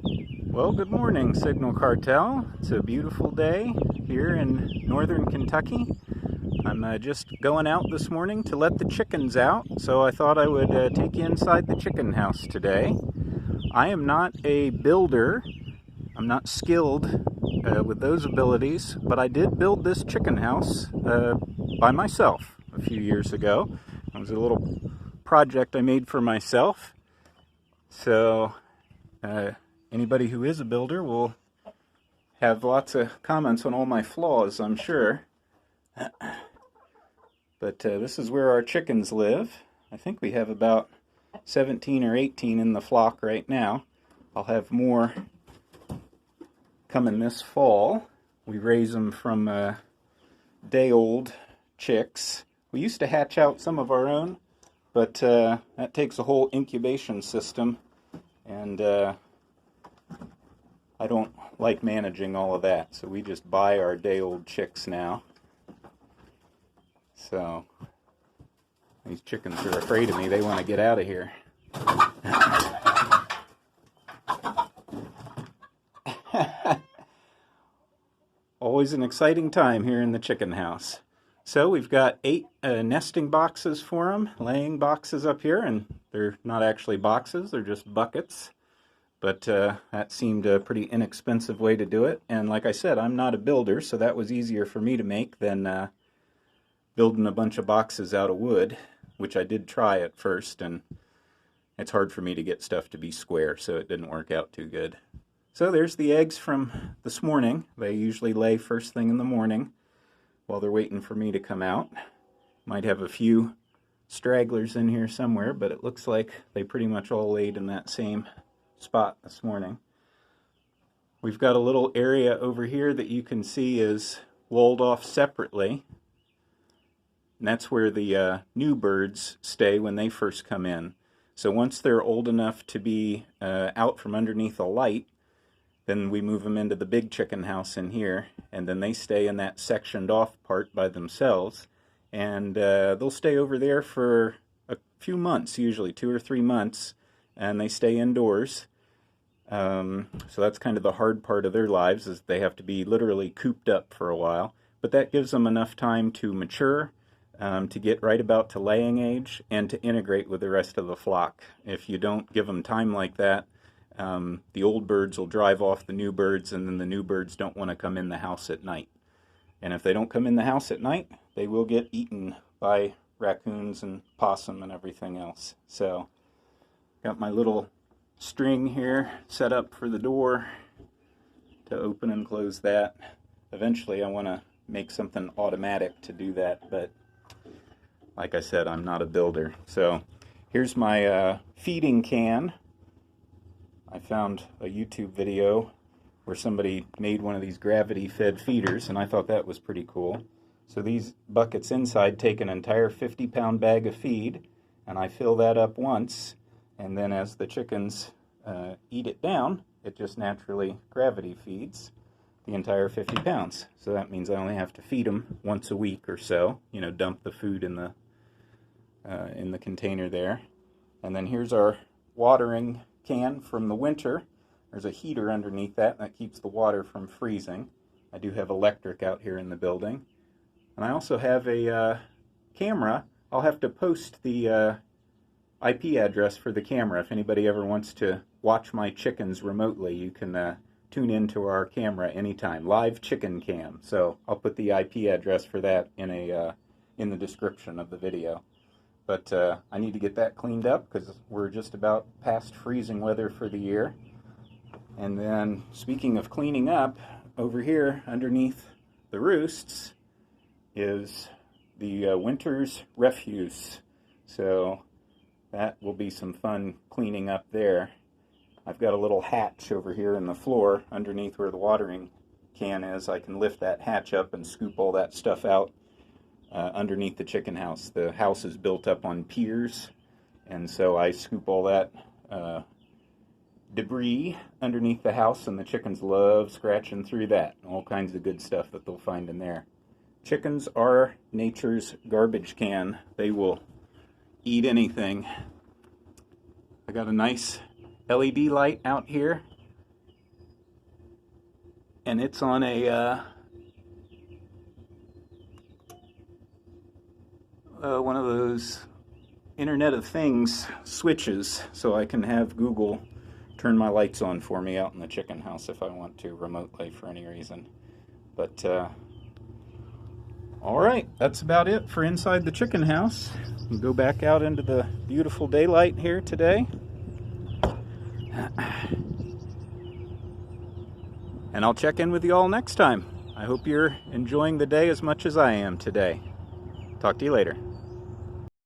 Well, good morning, Signal Cartel. It's a beautiful day here in northern Kentucky. I'm just going out this morning to let the chickens out, so I thought I would take you inside the chicken house today. I am not a builder. I'm not skilled with those abilities, but I did build this chicken house by myself a few years ago. It was a little project I made for myself. So anybody who is a builder will have lots of comments on all my flaws, I'm sure. But this is where our chickens live. I think we have about 17 or 18 in the flock right now. I'll have more coming this fall. We raise them from day-old chicks. We used to hatch out some of our own, but that takes a whole incubation system, and I don't like managing all of that, so we just buy our day-old chicks now. So these chickens are afraid of me. They want to get out of here. Always an exciting time here in the chicken house. So we've got 8 nesting boxes for them, laying boxes up here, and they're not actually boxes, they're just buckets. But that seemed a pretty inexpensive way to do it. And like I said, I'm not a builder, so that was easier for me to make than building a bunch of boxes out of wood, which I did try at first, and it's hard for me to get stuff to be square, so it didn't work out too good. So there's the eggs from this morning. They usually lay first thing in the morning while they're waiting for me to come out. Might have a few stragglers in here somewhere, but it looks like they pretty much all laid in that same spot this morning. We've got a little area over here that you can see is walled off separately, and that's where the new birds stay when they first come in. So once they're old enough to be out from underneath a light, then we move them into the big chicken house in here, and then they stay in that sectioned off part by themselves, and they'll stay over there for a few months, usually 2 or 3 months, and they stay indoors. So that's kind of the hard part of their lives, is they have to be literally cooped up for a while. But that gives them enough time to mature, to get right about to laying age, and to integrate with the rest of the flock. If you don't give them time like that, the old birds will drive off the new birds, and then the new birds don't want to come in the house at night. And if they don't come in the house at night, they will get eaten by raccoons and possum and everything else. So, got my little string here set up for the door to open and close that. Eventually I want to make something automatic to do that, but like I said, I'm not a builder. So here's my feeding can. I found a YouTube video where somebody made one of these gravity fed feeders, and I thought that was pretty cool. So these buckets inside take an entire 50-pound bag of feed, and I fill that up once, and then as the chickens eat it down, it just naturally gravity feeds the entire 50 pounds. So that means I only have to feed them once a week or so, dump the food in the container there. And then here's our watering can from the winter. There's a heater underneath that keeps the water from freezing. I do have electric out here in the building. And I also have a camera. I'll have to post the IP address for the camera. If anybody ever wants to watch my chickens remotely, you can tune into our camera anytime. Live chicken cam. So I'll put the IP address for that in the description of the video. But I need to get that cleaned up because we're just about past freezing weather for the year. And then, speaking of cleaning up, over here underneath the roosts is the winter's refuse. So that will be some fun cleaning up there. I've got a little hatch over here in the floor underneath where the watering can is. I can lift that hatch up and scoop all that stuff out underneath the chicken house. The house is built up on piers, and so I scoop all that debris underneath the house, and the chickens love scratching through that. All kinds of good stuff that they'll find in there. Chickens are nature's garbage can. They will eat anything. I got a nice LED light out here and it's on a one of those Internet of Things switches, so I can have Google turn my lights on for me out in the chicken house if I want to remotely for any reason. But all right, that's about it for inside the chicken house. We'll go back out into the beautiful daylight here today. And I'll check in with you all next time. I hope you're enjoying the day as much as I am today. Talk to you later.